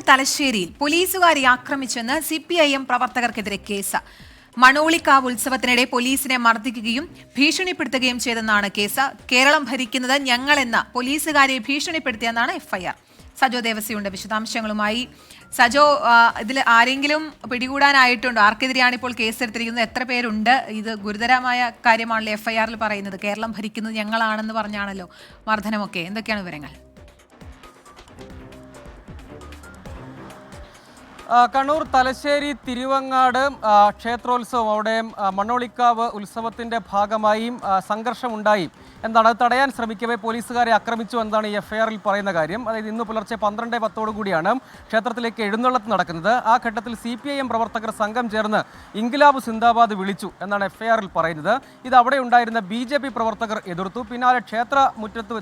തലശ്ശേരിയിൽ പോലീസുകാരെ ആക്രമിച്ചെന്ന് CPIM പ്രവർത്തകർക്കെതിരെ case. Manolikavu ഉത്സവത്തിനിടെ പോലീസിനെ മർദ്ദിക്കുകയും ഭീഷണിപ്പെടുത്തുകയും ചെയ്തെന്നാണ് കേസ്. കേരളം ഭരിക്കുന്നത് ഞങ്ങളെന്ന പോലീസുകാരെ ഭീഷണിപ്പെടുത്തിയെന്നാണ് FIR. സജോ ദേവസിയുണ്ട് വിശദാംശങ്ങളുമായി. സജോ, ഇതിൽ ആരെങ്കിലും പിടികൂടാനായിട്ടുണ്ടോ? ആർക്കെതിരെയാണ് ഇപ്പോൾ കേസെടുത്തിരിക്കുന്നത്? എത്ര പേരുണ്ട്? ഇത് ഗുരുതരമായ കാര്യമാണല്ലോ FIRൽ പറയുന്നത്. കേരളം ഭരിക്കുന്നത് ഞങ്ങളാണെന്ന് പറഞ്ഞാണല്ലോ മർദ്ദനമൊക്കെ. എന്തൊക്കെയാണ് വിവരങ്ങൾ? കണ്ണൂർ തലശ്ശേരി തിരുവങ്ങാട് ക്ഷേത്രോത്സവം, അവിടെ മണ്ണോളിക്കാവ് ഉത്സവത്തിൻ്റെ ഭാഗമായി സംഘർഷമുണ്ടായി എന്താണ് അത് തടയാൻ ശ്രമിക്കവേ പോലീസുകാരെ ആക്രമിച്ചു എന്നാണ് ഈ FIRൽ പറയുന്ന കാര്യം. അതായത് ഇന്ന് പുലർച്ചെ 12:10 കൂടിയാണ് ക്ഷേത്രത്തിലേക്ക് എഴുന്നള്ളത്ത് നടക്കുന്നത്. ആ ഘട്ടത്തിൽ CPIM പ്രവർത്തകർ സംഘം ചേർന്ന് ഇൻക്ലാബ് സിന്ദാബാദ് വിളിച്ചു എന്നാണ് FIRൽ പറയുന്നത്. ഇത് അവിടെ ഉണ്ടായിരുന്ന BJP പ്രവർത്തകർ എതിർത്തു. പിന്നാലെ ക്ഷേത്ര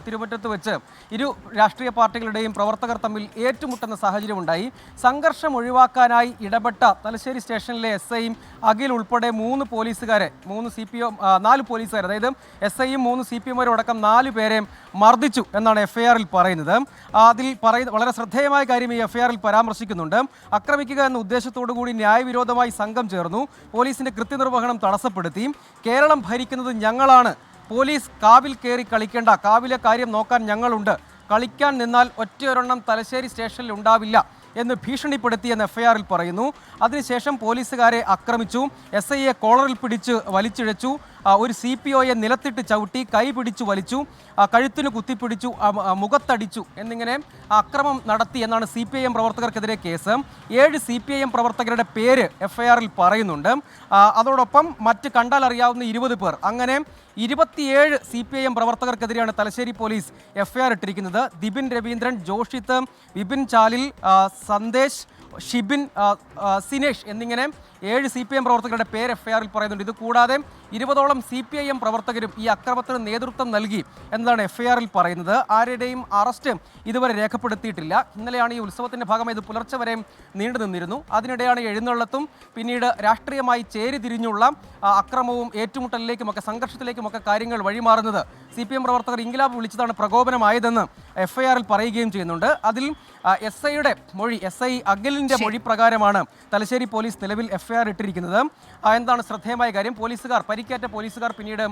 തിരുമുറ്റത്ത് വെച്ച് ഇരു രാഷ്ട്രീയ പാർട്ടികളുടെയും പ്രവർത്തകർ തമ്മിൽ ഏറ്റുമുട്ടുന്ന സാഹചര്യമുണ്ടായി. സംഘർഷം ഒഴിവാക്കാനായി ഇടപെട്ട തലശ്ശേരി സ്റ്റേഷനിലെ SIയും അഖിൽ ഉൾപ്പെടെ 4 പോലീസുകാരെ, 4 പോലീസുകാർ, അതായത് SIയും 3 CPIമാരോടക്കം 4 പേരെ മർദ്ദിച്ചു എന്നാണ് FIRൽ പറയുന്നത്. വളരെ ശ്രദ്ധേയമായ കാര്യം ഈ FIRൽ പരാമർശിക്കുന്നുണ്ട്. ആക്രമിക്കുക എന്ന ഉദ്ദേശത്തോടു കൂടി ന്യായവിരോധമായി സംഘം ചേർന്നു, പോലീസിന്റെ കൃത്യനിർവഹണം തടസ്സപ്പെടുത്തി, കേരളം ഭരിക്കുന്നത് ഞങ്ങളാണ്, പോലീസ് കാവിൽ കയറി കളിക്കേണ്ട, കാവിലെ കാര്യം നോക്കാൻ ഞങ്ങളുണ്ട്, കളിക്കാൻ നിന്നാൽ ഒറ്റയൊരെണ്ണം തലശ്ശേരി സ്റ്റേഷനിൽ ഉണ്ടാവില്ല എന്ന് ഭീഷണിപ്പെടുത്തിയെന്ന് FIRൽ പറയുന്നു. അതിനുശേഷം പോലീസുകാരെ ആക്രമിച്ചു, SIയെ കോളറിൽ പിടിച്ച് വലിച്ചിഴച്ചു, ഒരു CPOയെ നിലത്തിട്ട് ചവിട്ടി, കൈ പിടിച്ചു വലിച്ചു, കഴുത്തിന് കുത്തിപ്പിടിച്ചു, മുഖത്തടിച്ചു എന്നിങ്ങനെ അക്രമം നടത്തി എന്നാണ് CPIM പ്രവർത്തകർക്കെതിരെ കേസ്. 7 CPIM പ്രവർത്തകരുടെ പേര് FIRൽ പറയുന്നുണ്ട്. അതോടൊപ്പം മറ്റ് കണ്ടാൽ അറിയാവുന്ന 20 പേർ, അങ്ങനെ 27 CPIM പ്രവർത്തകർക്കെതിരെയാണ് തലശ്ശേരി പോലീസ് FIR ഇട്ടിരിക്കുന്നത്. ദിബിൻ രവീന്ദ്രൻ, ജോഷിത്ത്, വിപിൻ ചാലിൽ, സന്ദേശ്, ഷിബിൻ, സിനേഷ് എന്നിങ്ങനെ 7 CPIM പ്രവർത്തകരുടെ പേര് FIRൽ പറയുന്നുണ്ട്. ഇത് കൂടാതെ 20ഓളം CPIM പ്രവർത്തകരും ഈ അക്രമത്തിന് നേതൃത്വം നൽകി എന്നതാണ് FIRൽ പറയുന്നത്. ആരുടെയും അറസ്റ്റ് ഇതുവരെ രേഖപ്പെടുത്തിയിട്ടില്ല. ഇന്നലെയാണ് ഈ ഉത്സവത്തിൻ്റെ ഭാഗമായി ഇത് പുലർച്ചെ വരെ നീണ്ടു നിന്നിരുന്നു. അതിനിടെയാണ് എഴുന്നള്ളത്തും പിന്നീട് രാഷ്ട്രീയമായി ചേരിതിരിഞ്ഞുള്ള അക്രമവും ഏറ്റുമുട്ടലിലേക്കുമൊക്കെ സംഘർഷത്തിലേക്കുമൊക്കെ കാര്യങ്ങൾ വഴിമാറുന്നത്. CPIM പ്രവർത്തകർ ഇൻക്ലാബ് വിളിച്ചതാണ് പ്രകോപനമായതെന്ന് FIRൽ പറയുകയും ചെയ്യുന്നുണ്ട്. അതിൽ SIയുടെ മൊഴി, SI അഖിലിൻ്റെ മൊഴി പ്രകാരമാണ് തലശ്ശേരി പോലീസ് നിലവിൽ FIR ഇട്ടിരിക്കുന്നത്. എന്താണ് ശ്രദ്ധേയമായ കാര്യം, പരിക്കേറ്റ പോലീസുകാർ പിന്നീട്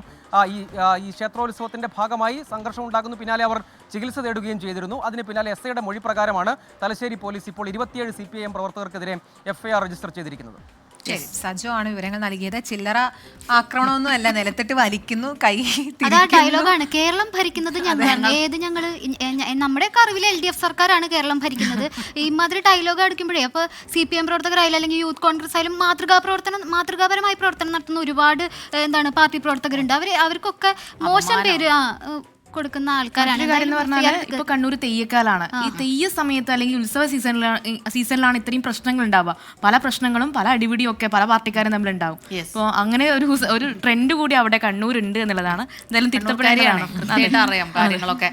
ഈ ക്ഷേത്രോത്സവത്തിൻ്റെ ഭാഗമായി സംഘർഷം ഉണ്ടാകുന്നു, പിന്നാലെ അവർ ചികിത്സ തേടുകയും ചെയ്തിരുന്നു. അതിന് പിന്നാലെ SIയുടെ മൊഴി പ്രകാരമാണ് തലശ്ശേരി പോലീസ് ഇപ്പോൾ 27 CPIM പ്രവർത്തകർക്കെതിരെ FIR രജിസ്റ്റർ ചെയ്തിരിക്കുന്നത്. ശരി, സജോ ആണ് വിവരങ്ങൾ നൽകിയത്. ചില്ലറ ആക്രമണമൊന്നും അല്ല, നിലത്തിട്ട് വലിക്കുന്നു, കൈ ഡയലോഗാണ്. കേരളം ഭരിക്കുന്നത് ഞങ്ങളാണ്. ഞങ്ങള് നമ്മുടെയൊക്കെ അറിവിൽ LDF സർക്കാരാണ് കേരളം ഭരിക്കുന്നത്. ഇമാതിരി ഡയലോഗ് അടിക്കുമ്പോഴേ അപ്പോൾ CPIM പ്രവർത്തകരായാലും അല്ലെങ്കിൽ യൂത്ത് കോൺഗ്രസ് ആയാലും മാതൃകാപരമായി പ്രവർത്തനം നടത്തുന്ന ഒരുപാട് പാർട്ടി പ്രവർത്തകരുണ്ട്. അവർക്കൊക്കെ മോശം പേര് കൊടുക്കുന്ന ആൾക്കാരാണ്. ഇപ്പൊ കണ്ണൂർ തെയ്യക്കാലാണ്. ഈ തെയ്യ സമയത്ത് അല്ലെങ്കിൽ ഉത്സവ സീസണിലാണ് ഇത്രയും പ്രശ്നങ്ങൾ ഉണ്ടാവുക. പല പ്രശ്നങ്ങളും പല അടിപിടിയും ഒക്കെ പല പാർട്ടിക്കാരും തമ്മിൽ ഉണ്ടാവും. അപ്പോൾ അങ്ങനെ ഒരു ട്രെൻഡ് കൂടി അവിടെ കണ്ണൂരുണ്ട് എന്നുള്ളതാണ്. എന്തായാലും തിരുത്തപ്പെടേണ്ടതാണ്. അറിയാം കാര്യങ്ങളൊക്കെ.